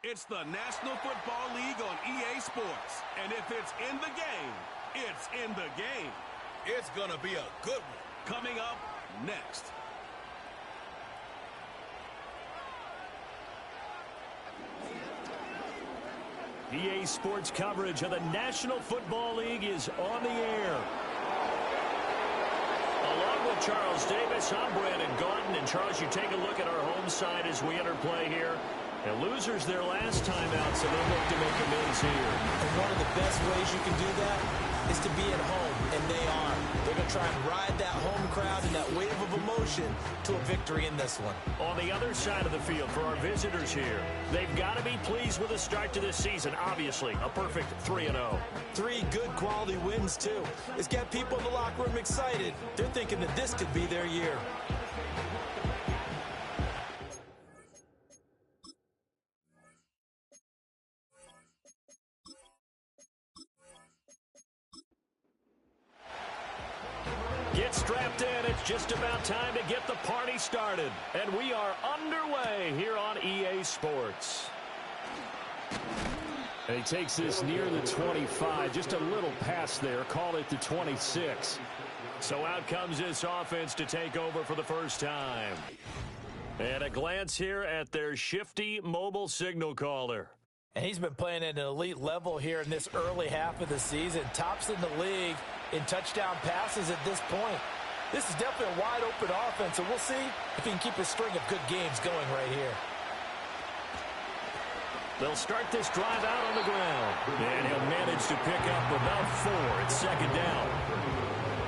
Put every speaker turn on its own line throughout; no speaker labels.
It's the National Football League on EA Sports. And if it's in the game, it's in the game. It's going to be a good one. Coming up next.
EA Sports coverage of the National Football League is on the air. Along with Charles Davis, I'm Brandon Gaudin. And Charles, you take a look at our home side as we enter play here. And losers their last time out, so they look to make amends here.
And one of the best ways you can do that is to be at home, and they are. They're going to try and ride that home crowd and that wave of emotion to a victory in this one.
On the other side of the field for our visitors here, they've got to be pleased with the start to this season. Obviously, a perfect 3-0.
3 good quality wins, too. It's got people in the locker room excited. They're thinking that this could be their year.
Get strapped in. It's just about time to get the party started. And we are underway here on EA Sports. And he takes this near the 25. Just a little pass there. Call it the 26. So out comes this offense to take over for the first time. And a glance here at their shifty mobile signal caller.
And he's been playing at an elite level here in this early half of the season. Tops in the league in touchdown passes at this point. This is definitely a wide-open offense, so we'll see if he can keep a string of good games going right here.
They'll start this drive out on the ground. And he'll manage to pick up about 4. It's second down.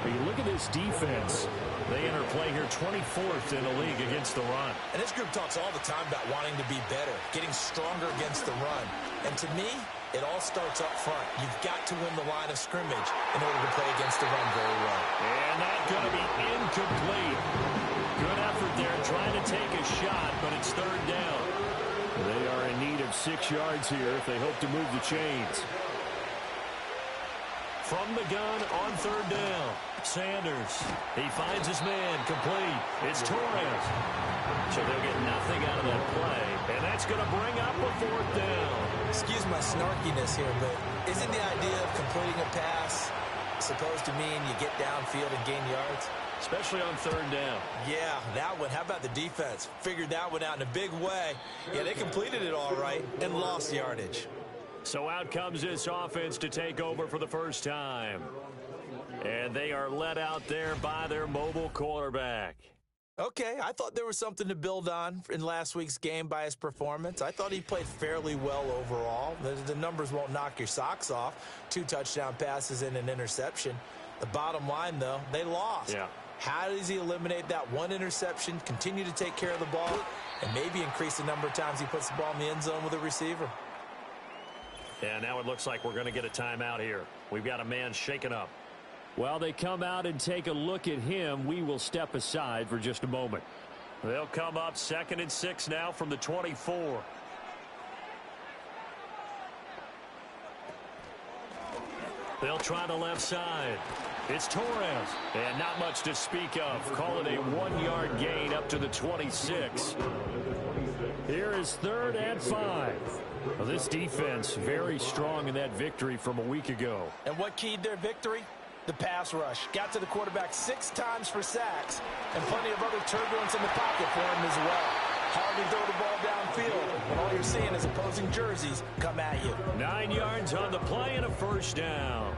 But you look at this defense. They enter play here 24th in the league against the run.
And this group talks all the time about wanting to be better, getting stronger against the run. And to me, it all starts up front. You've got to win the line of scrimmage in order to play against the run very well.
And that's going to be incomplete. Good effort there trying to take a shot, but it's third down. They are in need of 6 yards here if they hope to move the chains. From the gun on third down, Sanders. He finds his man complete. It's Torres. So they'll get nothing out of that play. And that's going to bring up a 4th down.
Excuse my snarkiness here, but isn't the idea of completing a pass supposed to mean you get downfield and gain yards?
Especially on third down.
Yeah, that one. How about the defense? Figured that one out in a big way. Yeah, they completed it all right and lost yardage.
So out comes this offense to take over for the first time. And they are led out there by their mobile quarterback.
Okay, I thought there was something to build on in last week's game by his performance. I thought he played fairly well overall. The numbers won't knock your socks off. 2 touchdown passes and an interception. The bottom line, though, they lost.
Yeah.
How does he eliminate that one interception, continue to take care of the ball, and maybe increase the number of times he puts the ball in the end zone with a receiver?
And now it looks like we're going to get a timeout here. We've got a man shaken up. While they come out and take a look at him, we will step aside for just a moment. They'll come up 2nd and 6 now from the 24. They'll try the left side. It's Torres. And not much to speak of. Call it a 1-yard gain up to the 26. Here is 3rd and 5. Well, this defense very strong in that victory from a week ago.
And what keyed their victory? The pass rush. Got to the quarterback 6 times for sacks, and plenty of other turbulence in the pocket for him as well. Hardly throw the ball downfield when all you're seeing is opposing jerseys come at you.
9 yards on the play and a first down.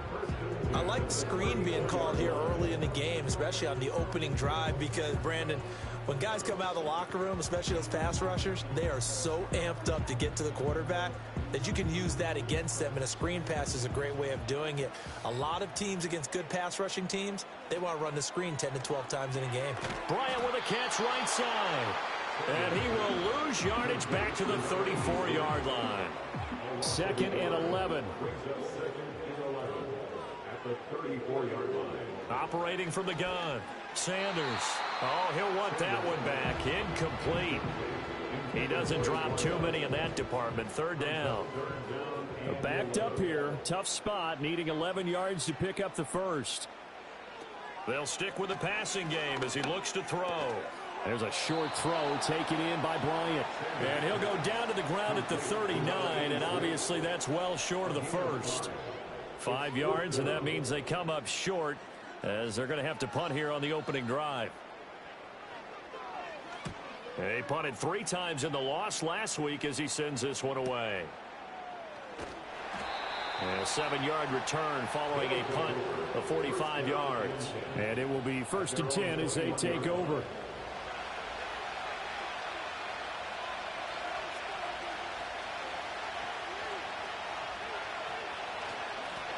I like the screen being called here early in the game, especially on the opening drive, because, Brandon, when guys come out of the locker room, especially those pass rushers, they are so amped up to get to the quarterback that you can use that against them, and a screen pass is a great way of doing it. A lot of teams against good pass rushing teams, they want to run the screen 10 to 12 times in a game.
Bryant with a catch right side. And he will lose yardage back to the 34-yard line. 2nd and 11. Operating from the gun. Sanders. Oh, he'll want that one back. Incomplete. He doesn't drop too many in that department. 3rd down. Backed up here. Tough spot. Needing 11 yards to pick up the first. They'll stick with the passing game as he looks to throw. There's a short throw taken in by Bryant. And he'll go down to the ground at the 39, and obviously that's well short of the first. 5 yards, and that means they come up short as they're going to have to punt here on the opening drive. They punted 3 times in the loss last week as he sends this one away. And a 7-yard return following a punt of 45 yards.
And it will be 1st and 10 as they take over.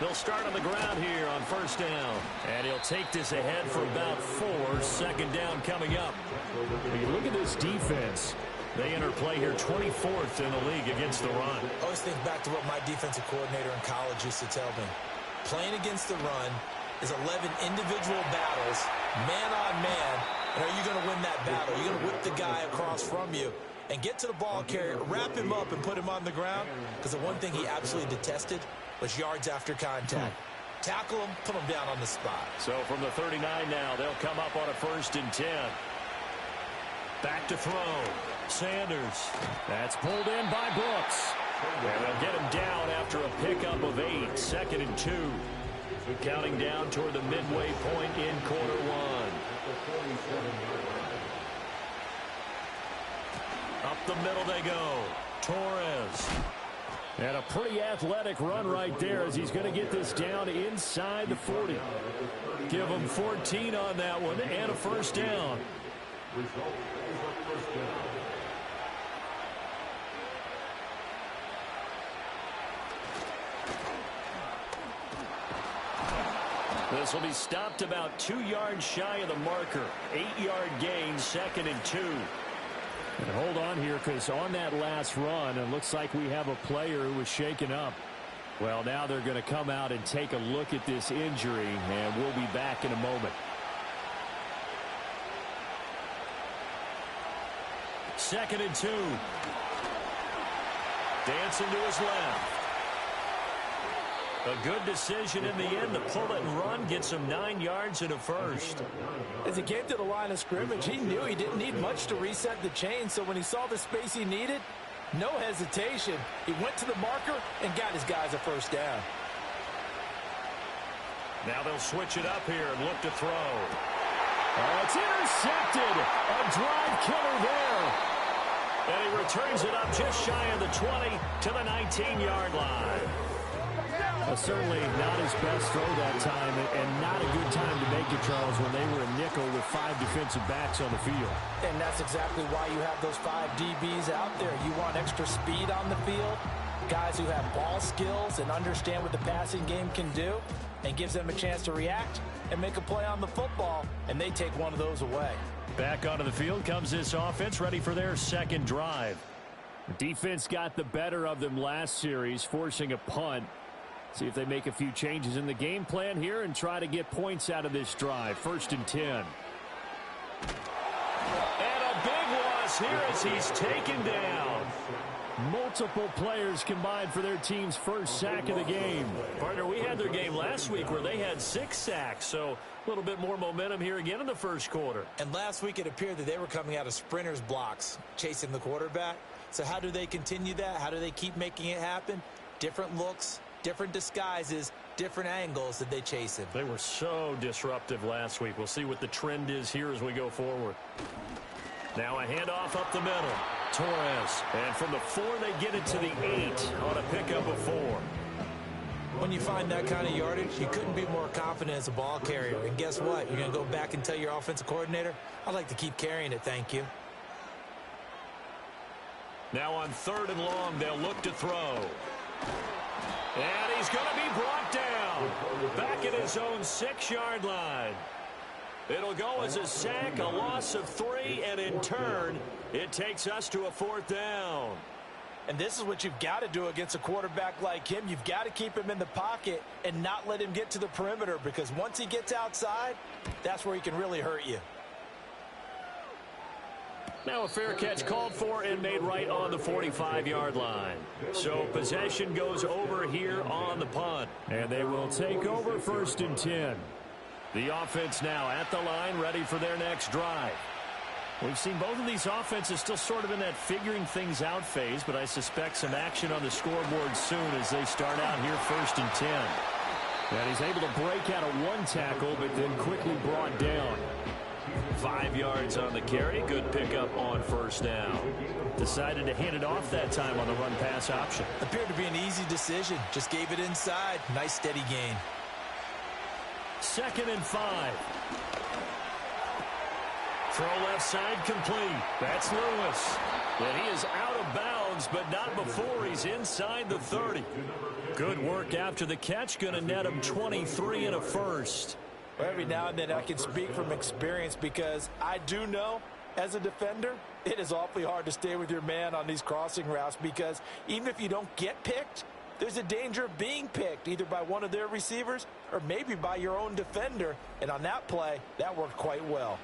They'll start on the ground here on 1st down. And he'll take this ahead for about 4. 2nd down coming up.
When you look at this defense,
they enter play here 24th in the league against the run.
I always think back to what my defensive coordinator in college used to tell me. Playing against the run is 11 individual battles, man on man. And are you going to win that battle? You're going to whip the guy across from you and get to the ball carrier, wrap him up, and put him on the ground. Because the one thing he absolutely detested was yards after contact. Tackle him, put him down on the spot.
So from the 39 now, they'll come up on a 1st and 10. Back to throw. Sanders. That's pulled in by Brooks. And they'll get him down after a pickup of 8. 2nd and 2. Counting down toward the midway point in quarter 1. Up the middle they go. Torres.
And a pretty athletic run right there as he's going to get this down inside the 40.
Give him 14 on that one and a 1st down. This will be stopped about 2 yards shy of the marker. 8-yard gain, 2nd and 2.
And hold on here, because on that last run, it looks like we have a player who was shaken up. Well, now they're going to come out and take a look at this injury, and we'll be back in a moment.
2nd and 2. Dancing to his left. A good decision in the end to pull it and run, gets him 9 yards and a 1st.
As he came to the line of scrimmage, he knew he didn't need much to reset the chain, so when he saw the space he needed, no hesitation. He went to the marker and got his guys a 1st down.
Now they'll switch it up here and look to throw.
Oh, it's intercepted. A drive killer there.
And he returns it up just shy of the 20 to the 19-yard line.
Certainly not his best throw that time, and not a good time to make it, Charles, when they were a nickel with 5 defensive backs on the field.
And that's exactly why you have those 5 DBs out there. You want extra speed on the field, guys who have ball skills and understand what the passing game can do, and gives them a chance to react and make a play on the football, and they take one of those away.
Back onto the field comes this offense, ready for their 2nd drive.
The defense got the better of them last series, forcing a punt. See if they make a few changes in the game plan here and try to get points out of this drive. 1st and 10.
And a big loss here as he's taken down.
Multiple players combined for their team's 1st sack of the game.
Partner, we had their game last week where they had 6 sacks, so a little bit more momentum here again in the 1st quarter.
And last week it appeared that they were coming out of sprinters blocks, chasing the quarterback. So how do they continue that? How do they keep making it happen? Different looks, different disguises, different angles that they chase him.
They were so disruptive last week. We'll see what the trend is here as we go forward. Now a handoff up the middle. Torres. And from the 4, they get it to the 8 on a pickup of 4.
When you find that kind of yardage, you couldn't be more confident as a ball carrier. And guess what? You're going to go back and tell your offensive coordinator, I'd like to keep carrying it, thank you.
Now on 3rd and long, they'll look to throw. And he's going to be brought down back at his own 6-yard line. It'll go as a sack, a loss of 3, and in turn, it takes us to a 4th down.
And this is what you've got to do against a quarterback like him. You've got to keep him in the pocket and not let him get to the perimeter, because once he gets outside, that's where he can really hurt you.
Now a fair catch called for and made right on the 45-yard line. So possession goes over here on the punt.
And they will take over 1st and 10.
The offense now at the line, ready for their next drive.
We've seen both of these offenses still sort of in that figuring things out phase, but I suspect some action on the scoreboard soon as they start out here 1st and 10. And he's able to break out of one tackle, but then quickly brought down.
5 yards on the carry. Good pickup on 1st down.
Decided to hand it off that time on the run-pass option.
Appeared to be an easy decision. Just gave it inside. Nice steady gain.
2nd and 5. Throw left side complete. That's Lewis. And he is out of bounds, but not before he's inside the 30. Good work after the catch. Going to net him 23 and a first.
Well, every now and then I can speak from experience because I do know as a defender it is awfully hard to stay with your man on these crossing routes because even if you don't get picked, there's a danger of being picked either by one of their receivers or maybe by your own defender. And on that play, that worked quite well.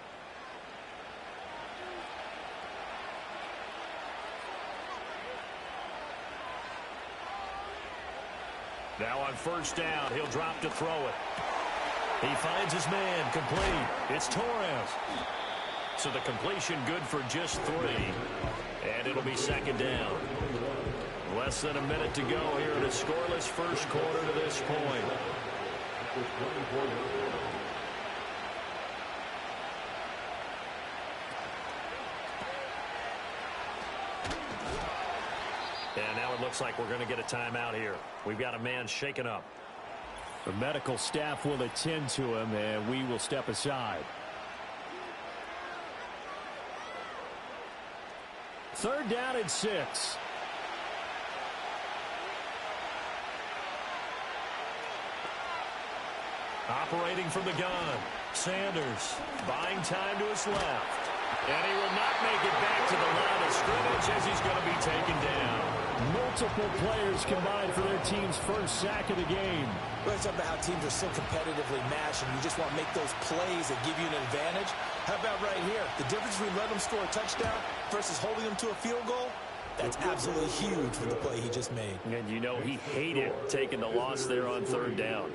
Now on 1st down, he'll drop to throw it. He finds his man, complete. It's Torres. So the completion good for just 3. And it'll be 2nd down. Less than a minute to go here in a scoreless first quarter to this point. And now it looks like we're going to get a timeout here. We've got a man shaken up.
The medical staff will attend to him, and we will step aside. 3rd down and 6.
Operating from the gun, Sanders buying time to his left. And he will not make it back to the line of scrimmage as he's going to be taken down.
Multiple players combined for their team's first sack of the game.
We're talking about how teams are so competitively matched and you just want to make those plays that give you an advantage. How about right here? The difference between letting them score a touchdown versus holding them to a field goal, that's absolutely huge for the play he just made.
And you know he hated taking the loss there on 3rd down.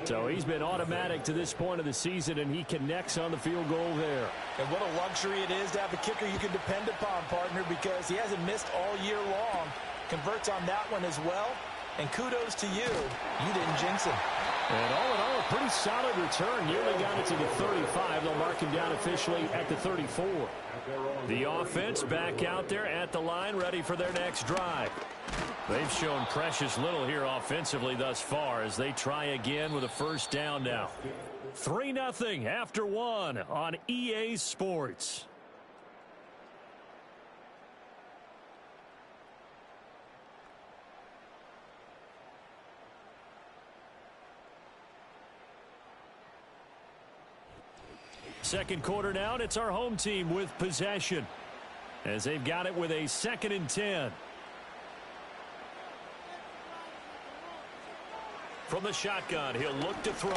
So he's been automatic to this point of the season, and he connects on the field goal there.
And what a luxury it is to have a kicker you can depend upon, partner, because he hasn't missed all year long. Converts on that one as well. And kudos to you. You didn't jinx him.
And all in all, a pretty solid return. Nearly got it to the 35. They'll mark him down officially at the 34.
The offense back out there at the line, ready for their next drive.
They've shown precious little here offensively thus far as they try again with a 1st down now. 3-0 after 1 on EA Sports. Second quarter now, and it's our home team with possession as they've got it with a 2nd and 10.
From the shotgun, he'll look to throw.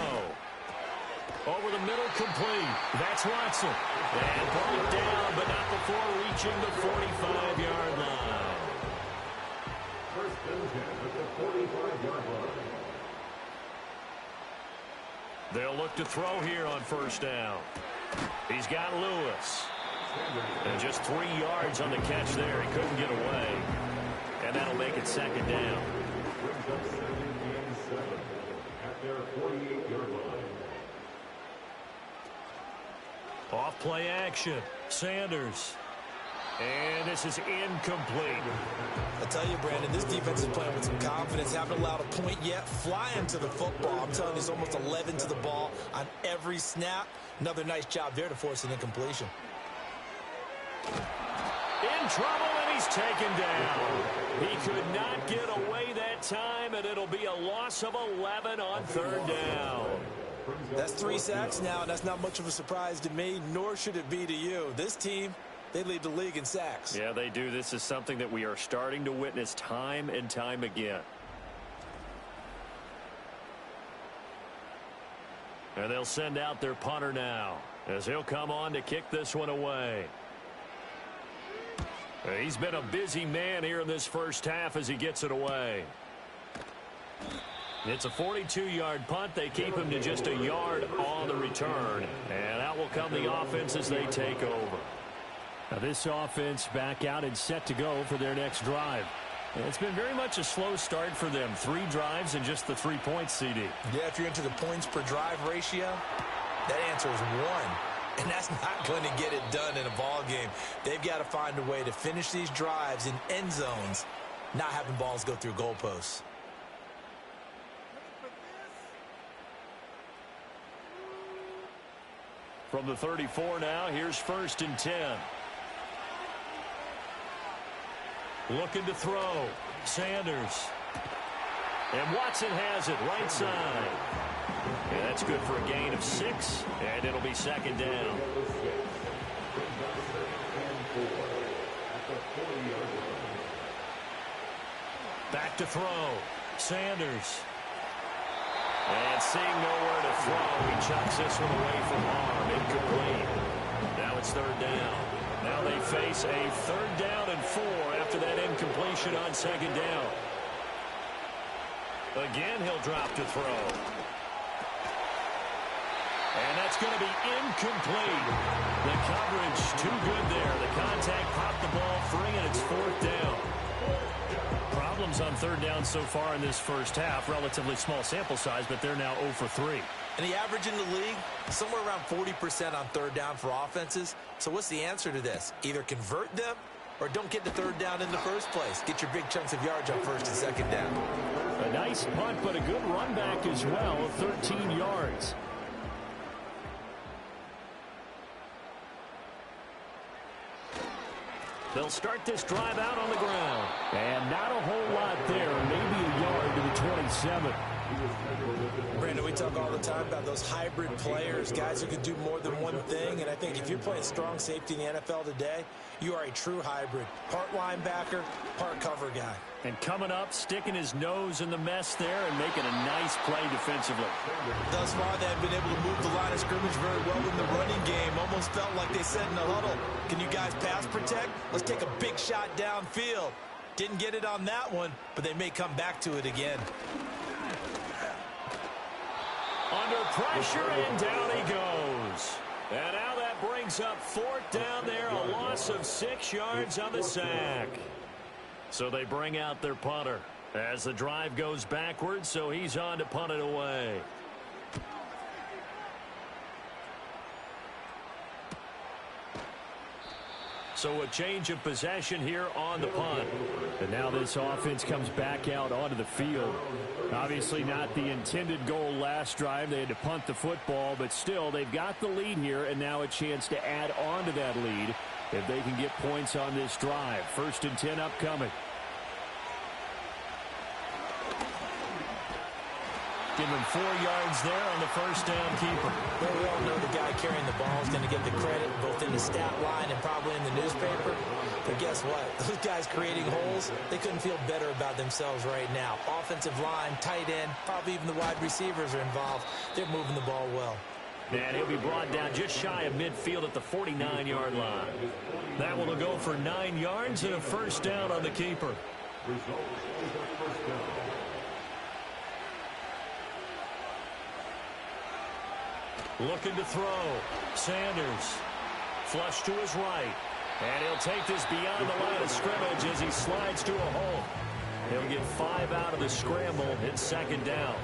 Over the middle, complete. That's Watson. And brought down, but not before reaching the 45-yard line.
First and 10 at the 45-yard line.
They'll look to throw here on 1st down. He's got Lewis. And just 3 yards on the catch there. He couldn't get away. And that'll make it 2nd down.
At their 48-yard line.
Off play action. Sanders. And this is incomplete.
I tell you, Brandon, this defense is playing with some confidence. Haven't allowed a point yet. Flying to the football. I'm telling you, it's almost 11 to the ball on every snap. Another nice job there to force an incompletion.
In trouble, and he's taken down. He could not get away that time, and it'll be a loss of 11 on 3rd down.
That's 3 sacks now, and that's not much of a surprise to me, nor should it be to you. This team, they lead the league in sacks.
Yeah, they do. This is something that we are starting to witness time and time again.
And they'll send out their punter now as he'll come on to kick this one away. He's been a busy man here in this first half as he gets it away. It's a 42-yard punt. They keep him to just a yard on the return. And out will come the offense as they take over.
Now this offense back out and set to go for their next drive. It's been very much a slow start for them. 3 drives and just the 3 points, CD.
Yeah, if you're into the points per drive ratio, that answer is 1. And that's not going to get it done in a ball game. They've got to find a way to finish these drives in end zones, not having balls go through goalposts.
From the 34 now, here's 1st and 10. Looking to throw. Sanders. And Watson has it right side. Yeah, that's good for a gain of 6, and it'll be 2nd down. Back to throw. Sanders. And seeing nowhere to throw, he chucks this one away from harm. Incomplete. Now it's 3rd down. Now they face a 3rd down and 4 after that incompletion on 2nd down. Again, he'll drop to throw. And that's going to be incomplete. The coverage too good there. The contact popped the ball free, and it's 4th down. Problems on 3rd down so far in this first half. Relatively small sample size, but they're now 0 for 3.
And the average in the league, somewhere around 40% on 3rd down for offenses. So what's the answer to this? Either convert them or don't get to 3rd down in the first place. Get your big chunks of yards on 1st and 2nd down.
A nice punt, but a good run back as well, 13 yards.
They'll start this drive out on the ground.
And not a whole lot there, maybe a yard to the 27.
Brandon, we talk all the time about those hybrid players, guys who can do more than one thing. And I think if you're playing strong safety in the NFL today, you are a true hybrid. Part linebacker, part cover guy.
And coming up, sticking his nose in the mess there and making a nice play defensively.
Thus far, they've been able to move the line of scrimmage very well in the running game. Almost felt like they said in the huddle, can you guys pass protect? Let's take a big shot downfield. Didn't get it on that one, but they may come back to it again.
Under pressure, and down he goes. And now that brings up 4th down there, a loss of 6 yards on the sack. So they bring out their punter as the drive goes backwards, so he's on to punt it away. So a change of possession here on the punt.
And now this offense comes back out onto the field. Obviously not the intended goal last drive. They had to punt the football, but still they've got the lead here, and now a chance to add on to that lead if they can get points on this drive. 1st and 10 upcoming.
Give him 4 yards there on the 1st down keeper.
Well, we all know the guy carrying the ball is going to get the credit both in the stat line and probably in the newspaper. But guess what? Those guys creating holes, they couldn't feel better about themselves right now. Offensive line, tight end, probably even the wide receivers are involved. They're moving the ball well.
And he'll be brought down just shy of midfield at the 49-yard line. That will go for 9 yards and a 1st down on the keeper. Looking to throw. Sanders. Flush to his right. And he'll take this beyond the line of scrimmage as he slides to a hole. He'll get 5 out of the scramble in 2nd down.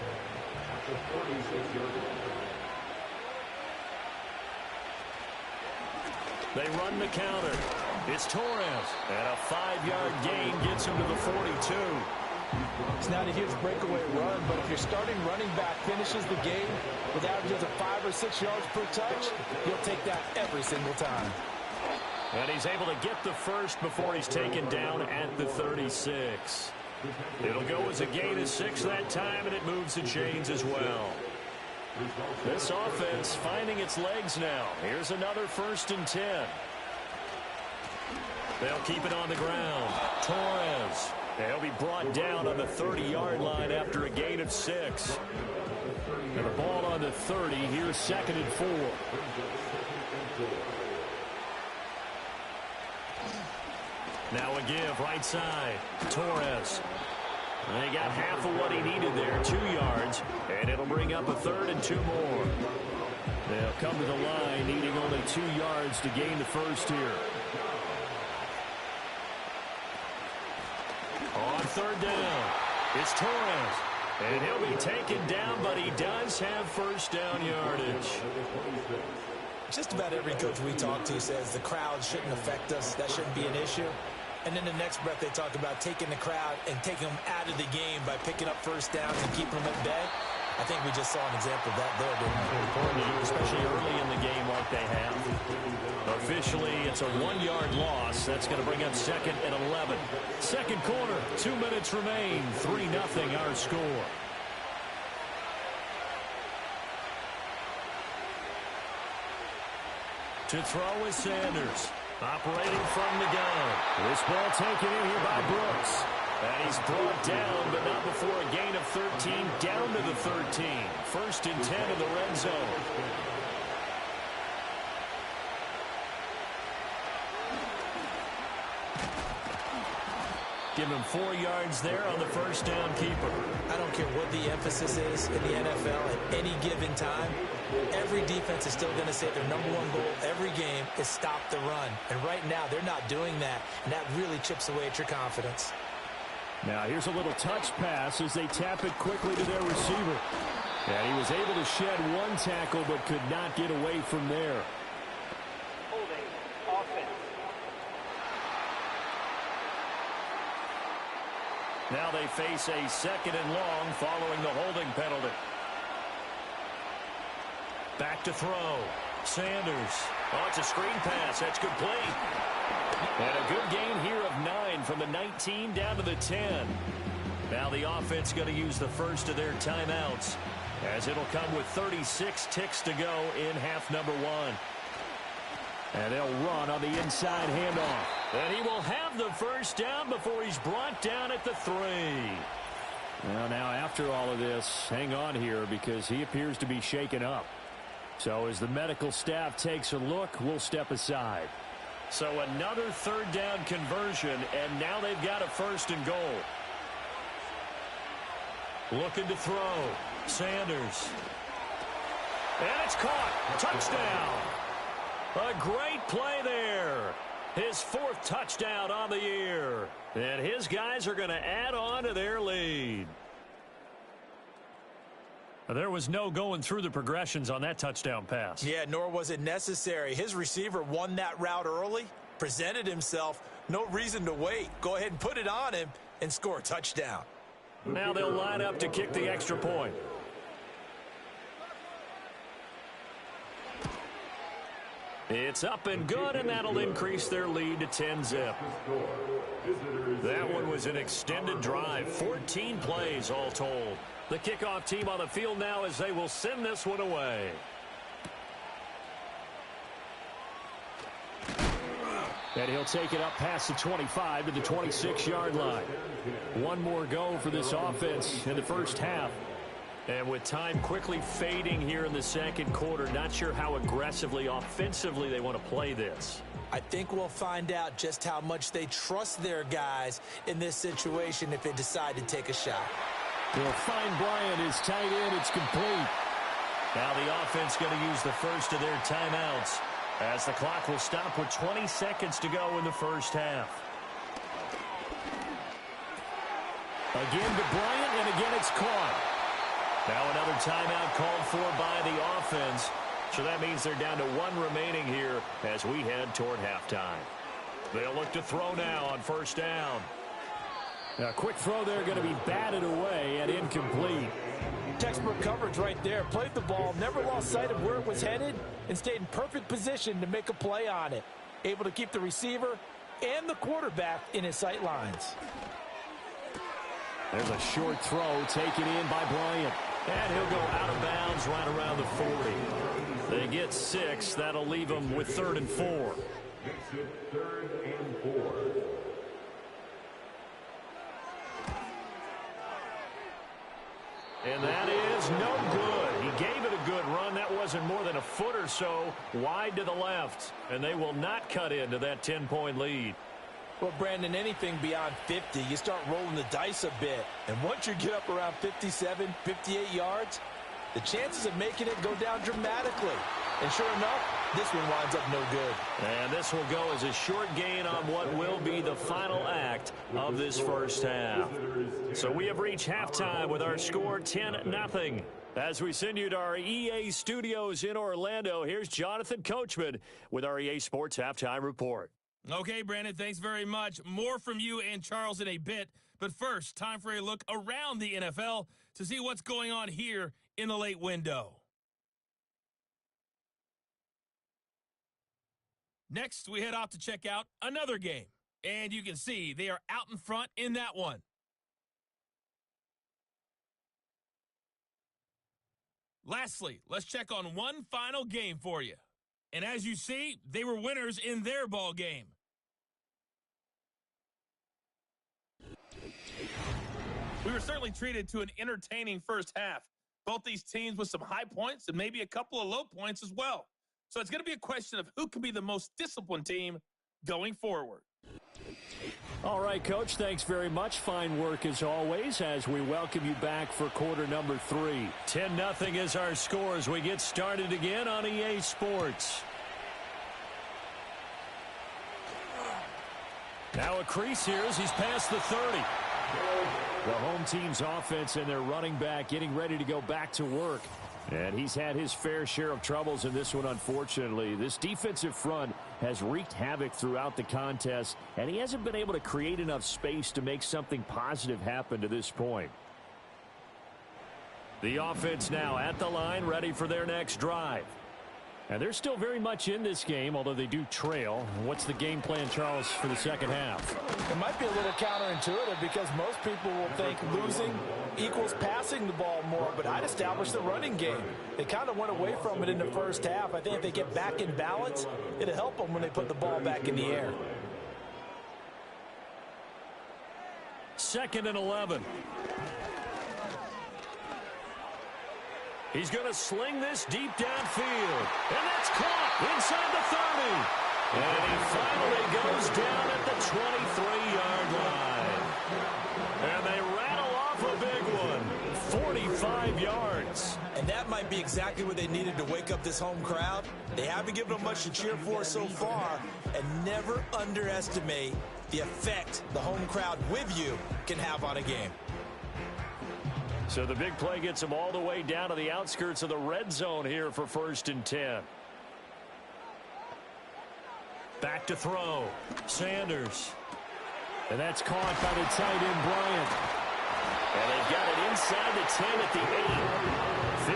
They run the counter. It's Torres. And a 5-yard gain gets him to the 42.
It's not a huge breakaway run, but if your starting running back finishes the game with averages of 5 or 6 yards per touch, you'll take that every single time.
And he's able to get the first before he's taken down at the 36. It'll go as a gain of 6 that time, and it moves the chains as well. This offense finding its legs now. Here's another 1st and 10. They'll keep it on the ground. Torres. They'll be brought down on the 30-yard line after a gain of 6. And the ball on the 30. Here's 2nd and 4. Now a give right side. Torres. They got half of what he needed there, 2 yards, and it'll bring up a 3rd and 2 more. They'll come to the line needing only 2 yards to gain the first here. On 3rd down, it's Torres. And he'll be taken down, but he does have first down yardage.
Just about every coach we talk to says the crowd shouldn't affect us. That shouldn't be an issue. And in the next breath, they talk about taking the crowd and taking them out of the game by picking up first downs and keeping them at bay. I think we just saw an example of that there, didn't we?
Important to do, especially early in the game like they have. Officially, it's a 1-yard loss. That's going to bring up 2nd and 11. Second quarter, 2 minutes remain. 3-0 our score. To throw is Sanders. Operating from the gun. This ball taken in here by Brooks. And he's brought down, but not before a gain of 13, down to the 13. 1st and 10 in the red zone. Give him 4 yards there on the first down keeper.
I don't care what the emphasis is in the NFL at any given time. Every defense is still going to say their #1 goal every game is stop the run. And right now, they're not doing that. And that really chips away at your confidence.
Now here's a little touch pass as they tap it quickly to their receiver. And he was able to shed 1 tackle but could not get away from there.
Holding offense.
Now they face a 2nd and long following the holding penalty. Back to throw. Sanders. Oh, it's a screen pass. That's complete. And a good gain here of 9 from the 19 down to the 10. Now the offense going to use the first of their timeouts, as it'll come with 36 ticks to go in half number 1. And they'll run on the inside handoff. And he will have the first down before he's brought down at the 3.
Well, now after all of this, hang on here because he appears to be shaken up. So as the medical staff takes a look, we'll step aside.
So another 3rd down conversion, and now they've got a 1st and goal. Looking to throw. Sanders. And it's caught. Touchdown. A great play there. His 4th touchdown on the year. And his guys are going to add on to their lead. There was no going through the progressions on that touchdown pass.
Yeah, nor was it necessary. His receiver won that route early, presented himself. No reason to wait. Go ahead and put it on him and score a touchdown.
Now they'll line up to kick the extra point. It's up and good, and that'll increase their lead to 10-zip. That one was an extended drive, 14 plays all told. The kickoff team on the field now as they will send this one away.
And he'll take it up past the 25 to the 26-yard line. One more go for this offense in the first half.
And with time quickly fading here in the second quarter, not sure how aggressively, offensively they want to play this.
I think we'll find out just how much they trust their guys in this situation if they decide to take a shot.
They'll find Bryant is tight end. It's complete.
Now the offense going to use the first of their timeouts as the clock will stop with 20 seconds to go in the first half.
Again to Bryant, and again it's caught.
Now another timeout called for by the offense. So that means they're down to 1 remaining here as we head toward halftime. They'll look to throw now on first down.
A quick throw there, going to be batted away and incomplete.
Textbook coverage right there. Played the ball, never lost sight of where it was headed, and stayed in perfect position to make a play on it. Able to keep the receiver and the quarterback in his sight lines.
There's a short throw taken in by Bryant.
And he'll go out of bounds right around the 40. They get 6. That'll leave them with 3rd and 4.
Makes it 3rd and 4.
And that is no good. He gave it a good run. That wasn't more than a foot or so wide to the left. And they will not cut into that 10-point lead.
Well, Brandon, anything beyond 50, you start rolling the dice a bit. And once you get up around 57, 58 yards, the chances of making it go down dramatically. And sure enough, this one winds up no good.
And this will go as a short gain on what will be the final act of this first half. So we have reached halftime with our score 10-0. As we send you to our EA studios in Orlando, here's Jonathan Coachman with our EA Sports Halftime Report.
Okay, Brandon, thanks very much. More from you and Charles in a bit. But first, time for a look around the NFL to see what's going on here in the late window. Next, we head off to check out another game. And you can see they are out in front in that one. Lastly, let's check on one final game for you. And as you see, they were winners in their ball game. We were certainly treated to an entertaining first half. Both these teams with some high points and maybe a couple of low points as well. So it's going to be a question of who can be the most disciplined team going forward.
All right, Coach, thanks very much. Fine work as always as we welcome you back for quarter number 3.
10-0 is our score as we get started again on EA Sports. Now a crease here as he's past the 30. The home team's offense and their running back getting ready to go back to work. And he's had his fair share of troubles in this one, unfortunately. This defensive front has wreaked havoc throughout the contest, and he hasn't been able to create enough space to make something positive happen to this point. The offense now at the line, ready for their next drive. And they're still very much in this game, although they do trail. What's the game plan, Charles, for the second half?
It might be a little counterintuitive because most people will think losing equals passing the ball more, but I'd establish the running game. They kind of went away from it in the first half. I think if they get back in balance, it'll help them when they put the ball back in the air.
2nd and 11. He's going to sling this deep downfield. And that's caught inside the 30. And he finally goes down at the 23-yard line. And they rattle off a big one. 45 yards.
And that might be exactly what they needed to wake up this home crowd. They haven't given them much to cheer for so far. And never underestimate the effect the home crowd with you can have on a game.
So the big play gets them all the way down to the outskirts of the red zone here for 1st and 10. Back to throw. Sanders.
And that's caught by the tight end, Bryant.
And they've got it inside the 10 at the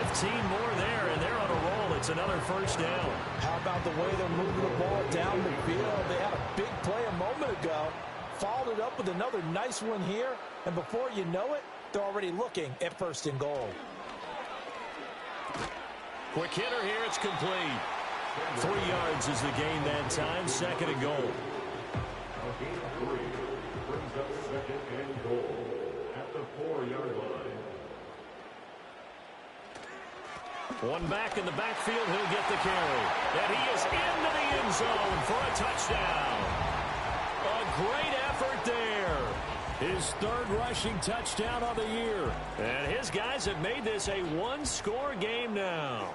8. 15 more there, and they're on a roll. It's another first down.
How about the way they're moving the ball down the field? They had a big play a moment ago. Followed it up with another nice one here. And before you know it, they're already looking at 1st and goal.
Quick hitter here. It's complete. 3 yards is the gain that time. 2nd and goal.
Gain of 3 brings up 2nd and goal at the 4-yard line.
One back in the backfield. He'll get the carry. And he is into the end zone for a touchdown. A great effort there.
His 3rd rushing touchdown of the year.
And his guys have made this a one-score game now.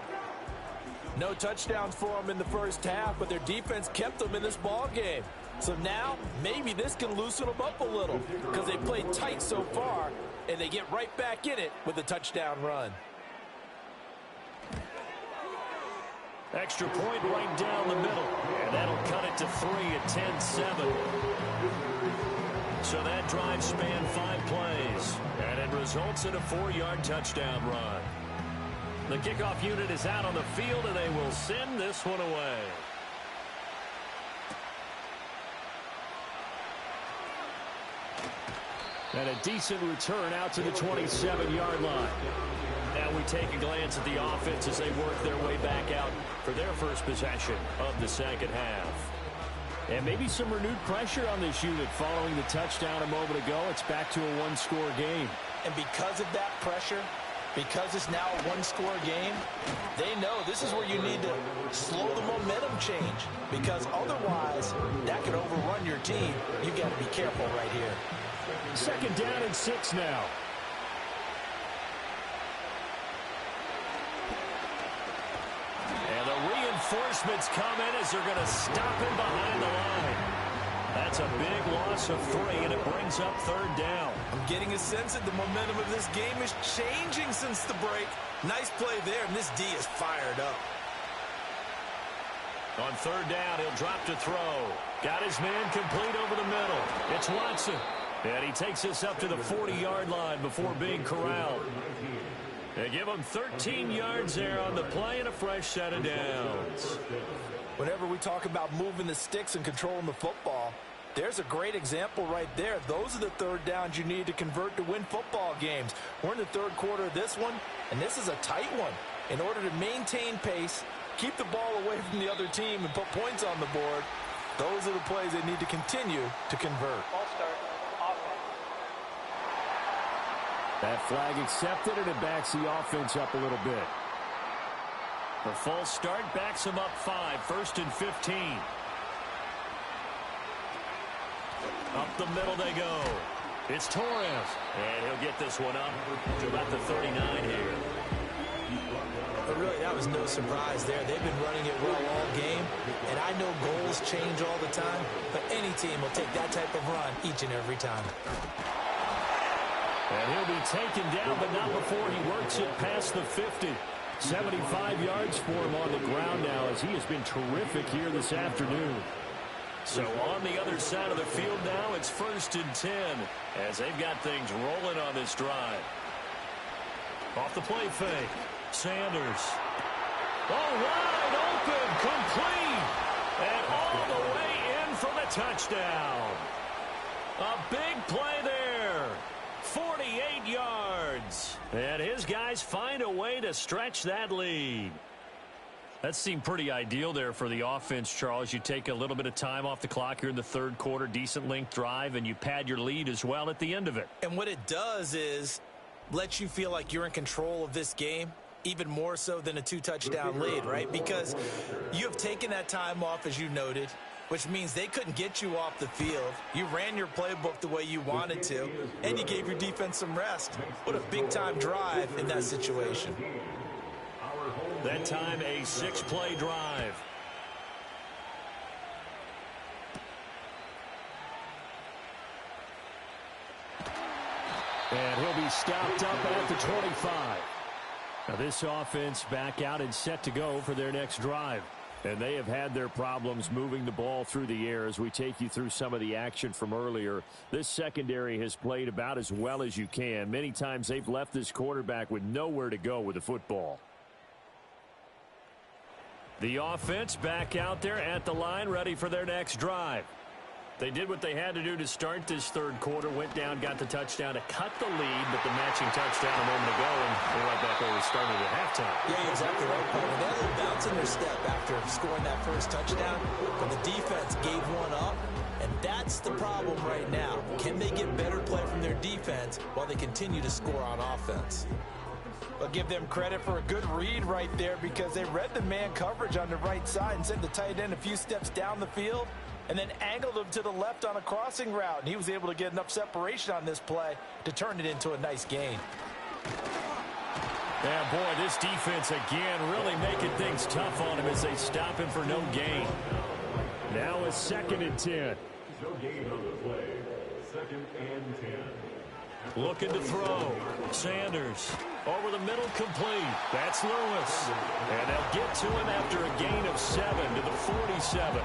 No touchdowns for them in the first half, but their defense kept them in this ball game. So now, maybe this can loosen them up a little because they played tight so far, and they get right back in it with a touchdown run.
Extra point right down the middle. And that'll cut it to 3 at 10-7. So that drive spanned 5 plays. And it results in a 4-yard touchdown run. The kickoff unit is out on the field, and they will send this one away.
And a decent return out to the 27-yard line.
Now we take a glance at the offense as they work their way back out for their first possession of the second half.
And maybe some renewed pressure on this unit following the touchdown a moment ago. It's back to a one-score game.
And because of that pressure, Because it's now a one-score game, they know this is where you need to slow the momentum change, because otherwise that could overrun your team. You've got to be careful right here.
2nd down and 6 now.
And the reinforcements come in as they're going to stop him behind the line. That's a big loss of 3, and it brings up 3rd down.
I'm getting a sense that the momentum of this game is changing since the break. Nice play there, and this D is fired up.
On 3rd down, he'll drop to throw. Got his man complete over the middle. It's Watson. And he takes this up to the 40-yard line before being corralled. They give him 13 yards there on the play and a fresh set of downs.
Whenever we talk about moving the sticks and controlling the football, there's a great example right there. Those are the 3rd downs you need to convert to win football games. We're in the 3rd quarter of this one, and this is a tight one. In order to maintain pace, keep the ball away from the other team, and put points on the board, those are the plays they need to continue to convert.
Ball start. Offense.
That flag accepted, and it backs the offense up a little bit.
The false start backs him up 5, 1st and 15. Up the middle they go. It's Torres. And he'll get this one up to about the 39 here.
But really, that was no surprise there. They've been running it well all game, and I know goals change all the time, but any team will take that type of run each and every time.
And he'll be taken down, but not before he works it past the 50.
75 yards for him on the ground now, as he has been terrific here this afternoon.
So on the other side of the field now, it's 1st and 10 as they've got things rolling on this drive. Off the play fake. Sanders. Oh, wide open, complete, and all the way in for the touchdown. A big play there. 48 yards. And his guys find a way to stretch that lead. That seemed pretty ideal there for the offense, Charles. You take a little bit of time off the clock here in the 3rd quarter, decent length drive, and you pad your lead as well at the end of it.
And what it does is let you feel like you're in control of this game, even more so than a 2-touchdown lead, right? Because you have taken that time off, as you noted, which means they couldn't get you off the field. You ran your playbook the way you wanted to, and you gave your defense some rest. What a big-time drive in that situation.
That time, a 6-play drive.
And he'll be stopped up at the 25. Now this offense back out and set to go for their next drive. And they have had their problems moving the ball through the air as we take you through some of the action from earlier. This secondary has played about as well as you can. Many times they've left this quarterback with nowhere to go with the football.
The offense back out there at the line, ready for their next drive. They did what they had to do to start this 3rd quarter, went down, got the touchdown to cut the lead, but the matching touchdown a moment ago, and they're right back where we started at halftime.
Yeah, exactly right, Paul. They had a little bounce in their step after scoring that first touchdown, but the defense gave one up, and that's the problem right now. Can they get better play from their defense while they continue to score on offense? I'll give them credit for a good read right there, because they read the man coverage on the right side and sent the tight end a few steps down the field and then angled him to the left on a crossing route. And he was able to get enough separation on this play to turn it into a nice gain.
Yeah, boy, this defense again really making things tough on him as they stop him for no gain.
Now a 2nd and 10.
No gain on the play. 2nd and 10.
Looking to throw. Sanders over the middle, complete. That's Lewis. And they'll get to him after a gain of 7 to the 47.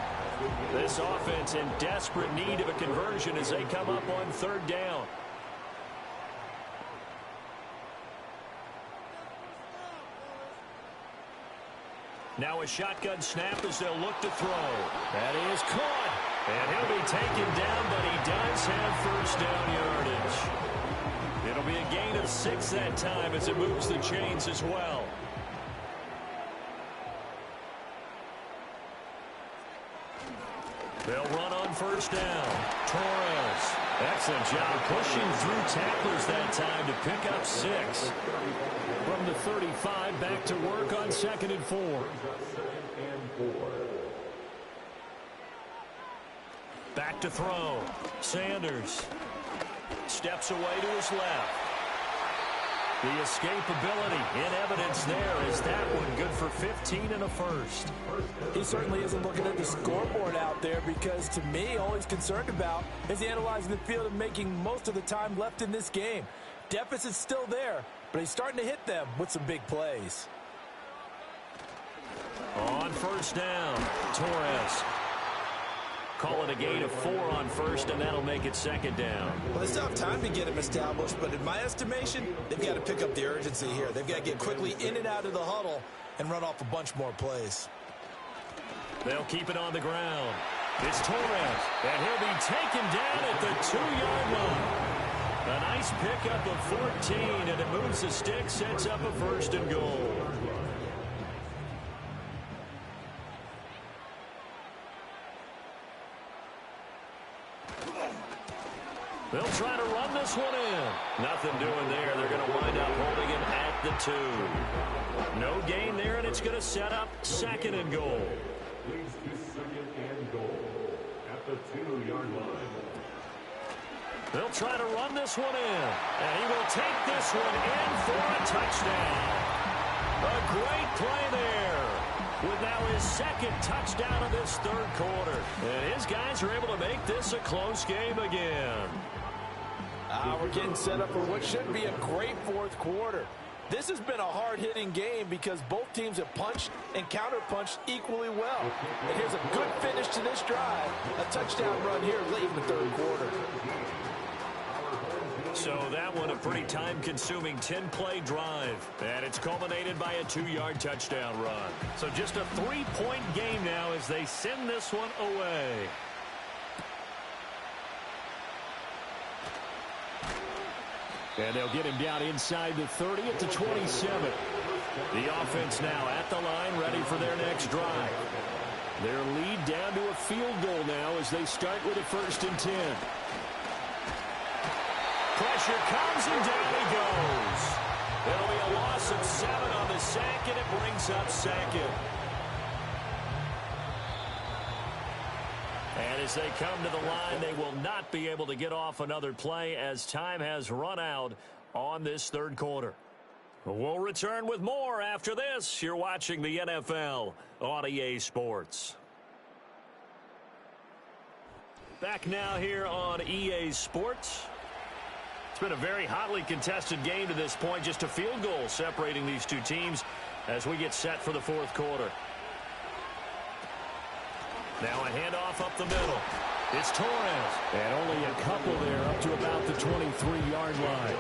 This offense in desperate need of a conversion as they come up on 3rd down. Now a shotgun snap as they'll look to throw. That is caught. And he'll be taken down, but he does have 1st down yardage. It'll be a gain of 6 that time as it moves the chains as well. They'll run on 1st down. Torres Excellent job pushing through tacklers that time to pick up 6.
From the 35, back to work on 2nd and 4.
Back to throw. Sanders steps away to his left. The escapability in evidence there is that one good for 15 and a first.
He certainly isn't looking at the scoreboard out there because, to me, all he's concerned about is analyzing the field and making most of the time left in this game. Deficit's still there, but he's starting to hit them with some big plays.
On first down, Torres. Call it a gain of 4 on first, and that'll make it 2nd down.
Well, they still have time to get him established, but in my estimation, they've got to pick up the urgency here. They've got to get quickly in and out of the huddle and run off a bunch more plays.
They'll keep it on the ground. It's Torres, and he'll be taken down at the 2-yard line. A nice pickup of 14, and it moves the stick, sets up a 1st and goal. They'll try to run this one in. Nothing doing there. They're going to wind up holding him at the 2. No gain there, and it's going to set up 2nd and goal.
Leads to 2nd and goal at the 2-yard line.
They'll try to run this one in, and he will take this one in for a touchdown. A great play there with now his 2nd touchdown of this 3rd quarter. And his guys are able to make this a close game again.
We're getting set up for what should be a great 4th quarter. This has been a hard-hitting game because both teams have punched and counter-punched equally well. And here's a good finish to this drive. A touchdown run here late in the 3rd quarter.
So that one a pretty time-consuming 10-play drive. And it's culminated by a 2-yard touchdown run. So just a 3-point game now as they send this one away.
And they'll get him down inside the 30 at the 27.
The offense now at the line, ready for their next drive.
Their lead down to a field goal now as they start with a 1st and 10.
Pressure comes, and down he goes. It'll be a loss of 7 on the sack, and it brings up 2nd. And as they come to the line, they will not be able to get off another play as time has run out on this 3rd quarter. We'll return with more after this. You're watching the NFL on EA Sports. Back now here on EA Sports. It's been a very hotly contested game to this point. Just a field goal separating these two teams as we get set for the 4th quarter. Now a handoff up the middle. It's Torres.
And only a couple there up to about the 23-yard line.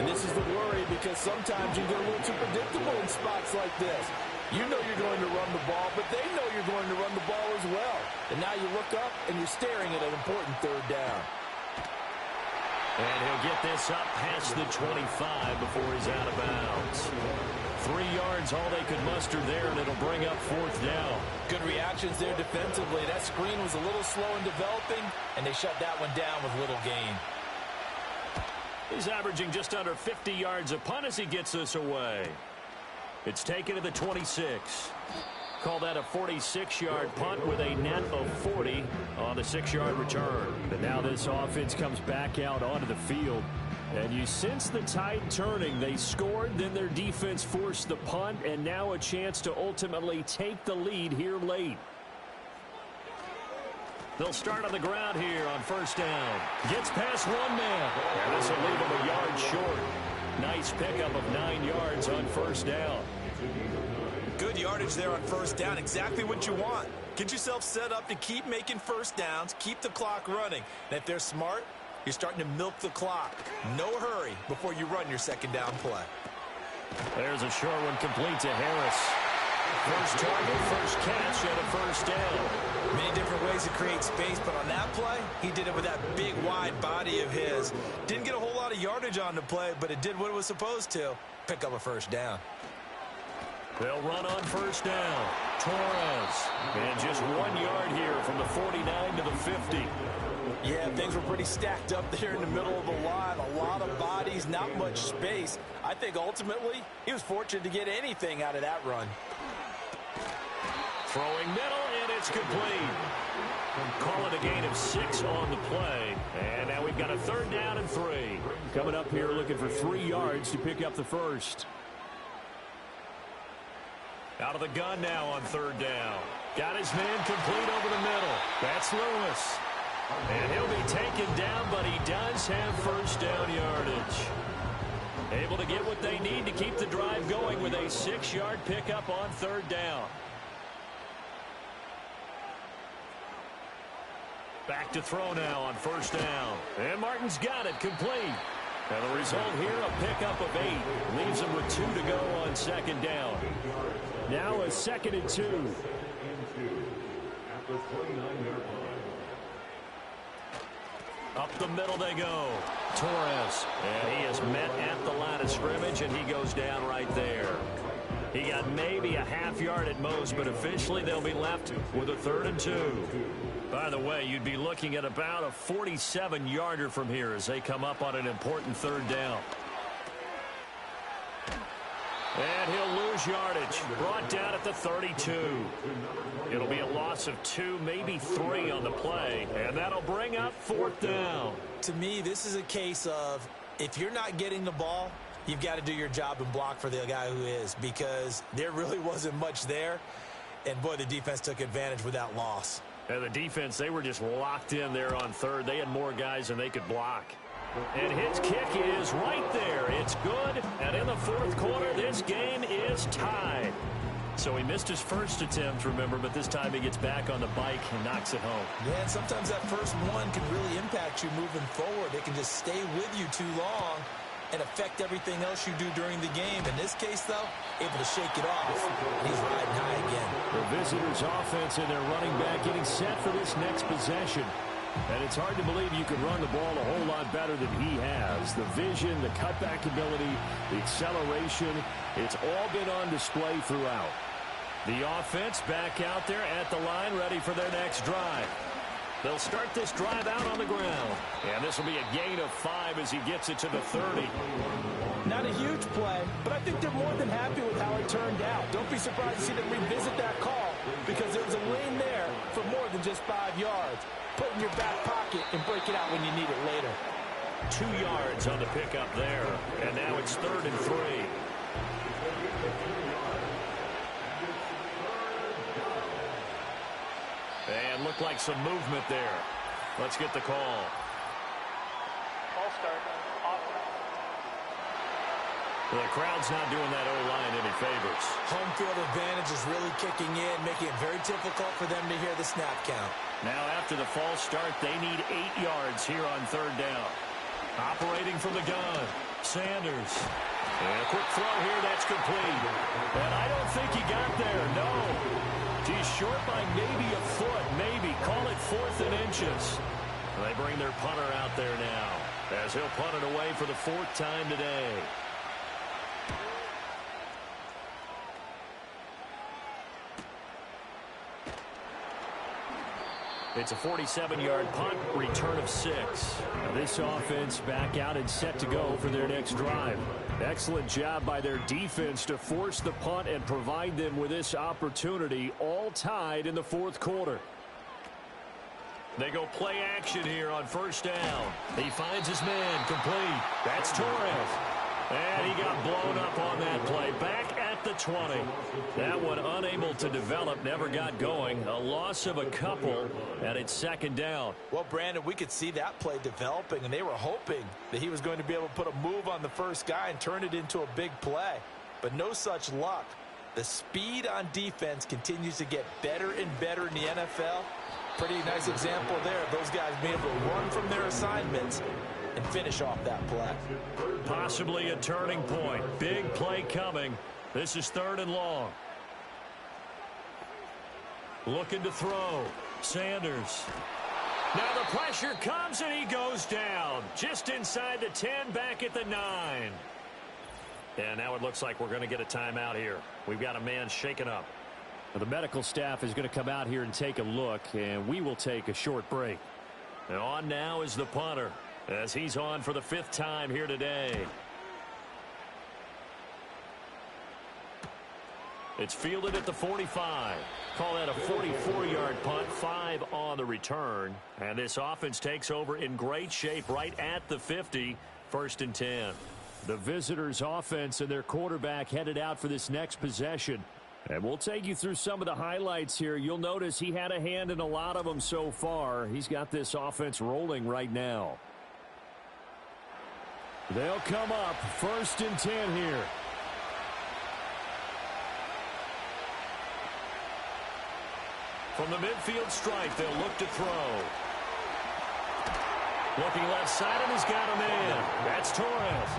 And this is the worry because sometimes you get a little too predictable in spots like this. You know you're going to run the ball, but they know you're going to run the ball as well. And now you look up and you're staring at an important 3rd down.
And he'll get this up past the 25 before he's out of bounds. 3 yards, all they could muster there, and it'll bring up 4th down.
Good reactions there defensively. That screen was a little slow in developing, and they shut that one down with little gain.
He's averaging just under 50 yards a punt as he gets this away. It's taken to the 26. Call that a 46-yard punt with a net of 40 on the 6-yard return.
But now this offense comes back out onto the field. And you sense the tide turning. They scored, then their defense forced the punt, and now a chance to ultimately take the lead here late.
They'll start on the ground here on 1st down. Gets past one man. And this will leave him a yard short. Nice pickup of 9 yards on 1st down.
Good yardage there on 1st down. Exactly what you want. Get yourself set up to keep making 1st downs, keep the clock running. And if they're smart, you're starting to milk the clock. No hurry before you run your 2nd down play.
There's a short one complete to Harris. First target, first catch, and a 1st down.
Many different ways to create space, but on that play, he did it with that big, wide body of his. Didn't get a whole lot of yardage on the play, but it did what it was supposed to. Pick up a 1st down.
They'll run on 1st down. Torres. And just 1 yard here from the 49 to the 50.
Yeah, things were pretty stacked up there in the middle of the line. A lot of bodies, not much space. I think ultimately he was fortunate to get anything out of that run.
Throwing middle, and it's complete. Call it a gain of 6 on the play. And now we've got a 3rd down and 3.
Coming up here looking for 3 yards to pick up the first.
Out of the gun now on 3rd down. Got his man complete over the middle. That's Lewis. And he'll be taken down, but he does have first down yardage. Able to get what they need to keep the drive going with a 6-yard pickup on 3rd down. Back to throw now on 1st down. And Martin's got it complete. And the result here, a pickup of 8. Leaves him with 2 to go on 2nd down.
Now a 2nd and 2.
At the 29-yard line.
Up the middle they go. Torres. And he is met at the line of scrimmage, and he goes down right there. He got maybe a half yard at most, but officially they'll be left with a 3rd and 2. By the way, you'd be looking at about a 47-yarder from here as they come up on an important 3rd down. And he'll lose yardage. Brought down at the 32. It'll be a loss of 2, maybe 3 on the play. And that'll bring up 4th down.
To me, this is a case of if you're not getting the ball, you've got to do your job and block for the guy who is, because there really wasn't much there. And, boy, the defense took advantage with that loss.
And the defense, they were just locked in there on 3rd. They had more guys than they could block. And his kick is right there. It's good. And in the 4th quarter, this game is tied. So he missed his first attempt, remember, but this time he gets back on the bike and knocks it home.
Yeah, and sometimes that first one can really impact you moving forward. It can just stay with you too long and affect everything else you do during the game. In this case, though, able to shake it off. He's riding high again.
The visitors' offense and their running back getting set for this next possession. And it's hard to believe you can run the ball a whole lot better than he has. The vision, the cutback ability, the acceleration, it's all been on display throughout.
The offense back out there at the line, ready for their next drive. They'll start this drive out on the ground. And this will be a gain of 5 as he gets it to the 30.
Not a huge play, but I think they're more than happy with how it turned out. Don't be surprised to see them revisit that call, because there was a lane there for more than just 5 yards. Put it in your back pocket and break it out when you need it later.
2 yards on the pickup there. And now it's 3rd and 3. And looked like some movement there. Let's get the call.
Ball start. Offense.
The crowd's not doing that O-line any favors.
Home field advantage is really kicking in, making it very difficult for them to hear the snap count.
Now after the false start, they need 8 yards here on 3rd down. Operating from the gun, Sanders. And a quick throw here, that's complete. And I don't think he got there, no. He's short by maybe a foot, maybe. Call it 4th and inches. They bring their punter out there now as he'll punt it away for the 4th time today. It's a 47-yard punt, return of 6.
This offense back out and set to go for their next drive. Excellent job by their defense to force the punt and provide them with this opportunity, all tied in the 4th quarter.
They go play action here on 1st down. He finds his man complete. That's Torres. And he got blown up on that play. Back at the 20. That one unable to develop, never got going. A loss of a couple, and it's 2nd down.
Well, Brandon, we could see that play developing, and they were hoping that he was going to be able to put a move on the first guy and turn it into a big play. But no such luck. The speed on defense continues to get better and better in the NFL. Pretty nice example there of those guys being able to run from their assignments and finish off that play.
Possibly a turning point. Big play coming. This is 3rd and long. Looking to throw. Sanders. Now the pressure comes and he goes down. Just inside the 10, back at the 9. And now it looks like we're going to get a timeout here. We've got a man shaken up.
The medical staff is going to come out here and take a look, and we will take a short break.
And on now is the punter, as he's on for the 5th time here today. It's fielded at the 45. Call that a 44-yard punt, 5 on the return. And this offense takes over in great shape right at the 50, 1st and 10.
The visitors' offense and their quarterback headed out for this next possession. And we'll take you through some of the highlights here. You'll notice he had a hand in a lot of them so far. He's got this offense rolling right now. They'll come up 1st and 10 here.
From the midfield stripe, they'll look to throw. Looking left side, and he's got a man. That's Torres.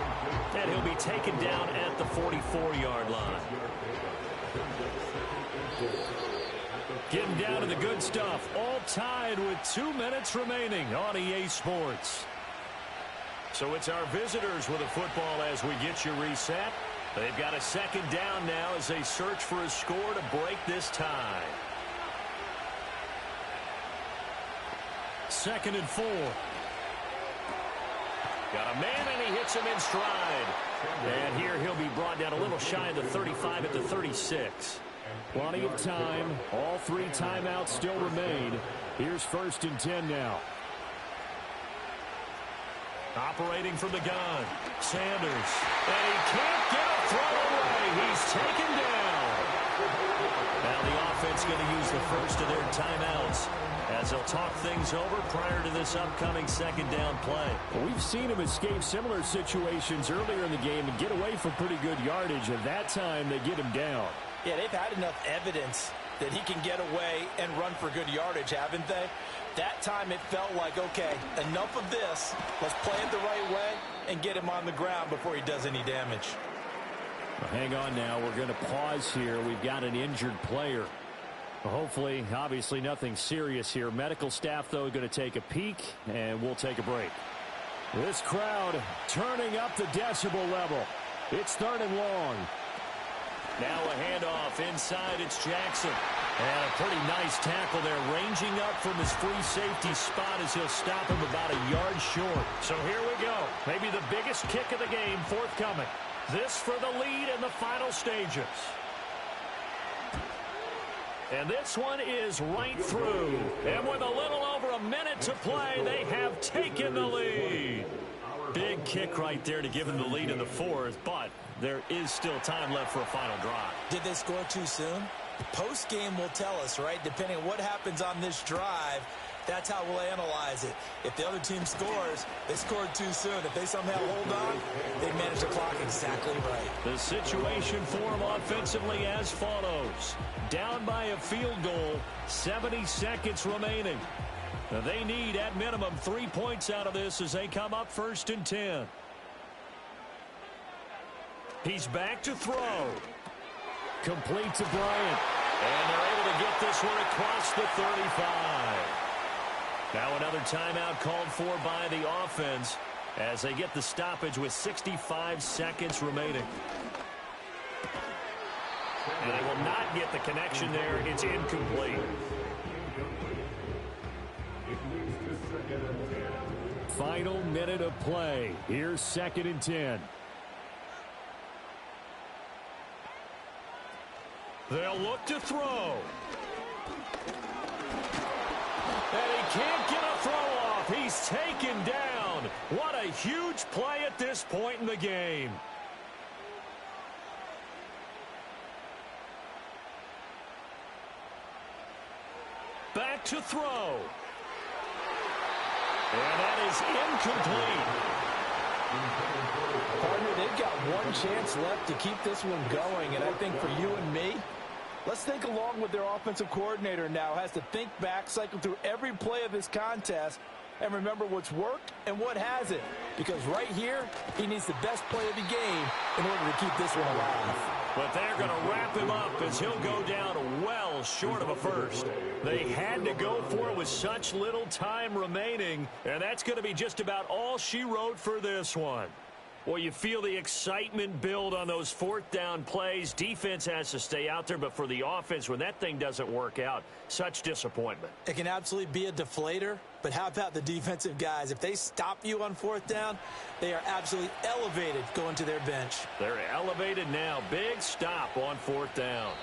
And he'll be taken down at the 44-yard line. Getting down to the good stuff. All tied with 2 minutes remaining on EA Sports. So it's our visitors with a football as we get you reset. They've got a 2nd down now as they search for a score to break this tie.
2nd and 4.
Got a man, and he hits him in stride.
And here he'll be brought down a little shy of the 35 at the 36. Plenty of time. All 3 timeouts still remain. Here's 1st and 10 now.
Operating from the gun, Sanders. And he can't get a throw away. He's taken down. Now the offense going to use the first of their timeouts as they'll talk things over prior to this upcoming 2nd down play.
Well, we've seen him escape similar situations earlier in the game and get away from pretty good yardage. At that time, they get him down.
Yeah, they've had enough evidence that he can get away and run for good yardage, haven't they? That time it felt like, okay, enough of this. Let's play it the right way and get him on the ground before he does any damage.
Well, hang on now. We're going to pause here. We've got an injured player. Well, hopefully, obviously nothing serious here. Medical staff, though, going to take a peek, and we'll take a break. This crowd turning up the decibel level. It's 3rd and long.
Now a handoff inside. It's Jackson. And a pretty nice tackle there, ranging up from his free safety spot as he'll stop him about a yard short. So here we go. Maybe the biggest kick of the game forthcoming. This for the lead in the final stages. And this one is right through. And with a little over a minute to play, they have taken the lead. Big kick right there to give them the lead in the 4th, but there is still time left for a final drive.
Did they score too soon? Post-game will tell us, right? Depending on what happens on this drive, that's how we'll analyze it. If the other team scores, they scored too soon. If they somehow hold on, they manage the clock exactly right.
The situation for them offensively as follows. Down by a field goal, 70 seconds remaining. Now they need, at minimum, 3 points out of this as they come up 1st and 10. He's back to throw.
Complete to Bryant.
And they're able to get this one across the 35. Now another timeout called for by the offense as they get the stoppage with 65 seconds remaining. And they will not get the connection there. It's incomplete.
Final minute of play. Here's 2nd and 10.
They'll look to throw. And he can't get a throw off. He's taken down. What a huge play at this point in the game. Back to throw. And that is incomplete.
Partner, they've got one chance left to keep this one going, and I think for you and me, let's think along with their offensive coordinator now. Has to think back, cycle through every play of this contest, and remember what's worked and what hasn't. Because right here, he needs the best play of the game in order to keep this one alive.
But they're going to wrap him up as he'll go down well short of a first. They had to go for it with such little time remaining, and that's going to be just about all she wrote for this one. Well, you feel the excitement build on those 4th down plays. Defense has to stay out there, but for the offense, when that thing doesn't work out, such disappointment.
It can absolutely be a deflator
But how about the defensive guys? If they stop you on fourth down, they are absolutely elevated going to their bench.
They're elevated now. Big stop on fourth down.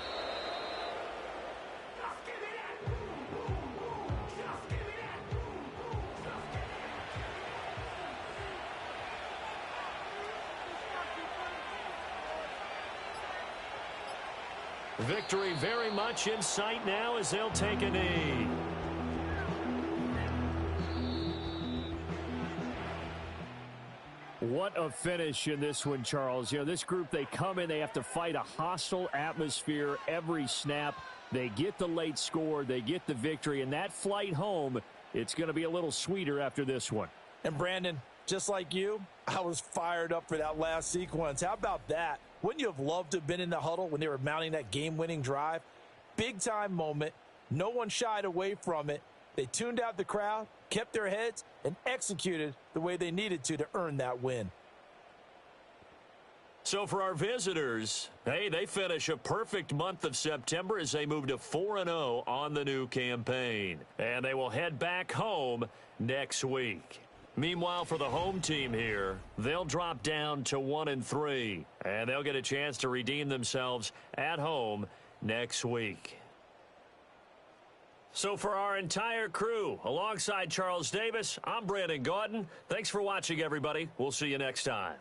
Victory very much in sight now as they'll take a knee.
What a finish in this one, Charles. You know, this group, they come in, they have to fight a hostile atmosphere every snap. They get the late score, they get the victory, and that flight home, it's going to be a little sweeter after this one.
And Brandon, just like you, I was fired up for that last sequence. How about that? Wouldn't you have loved to have been in the huddle when they were mounting that game-winning drive? Big-time moment. No one shied away from it. They tuned out the crowd, kept their heads, and executed the way they needed to earn that win.
So for our visitors, hey, they finish a perfect month of September as they move to 4-0 on the new campaign. And they will head back home next week. Meanwhile, for the home team here, they'll drop down to 1-3, and they'll get a chance to redeem themselves at home next week. So for our entire crew, alongside Charles Davis, I'm Brandon Gaudin. Thanks for watching, everybody. We'll see you next time.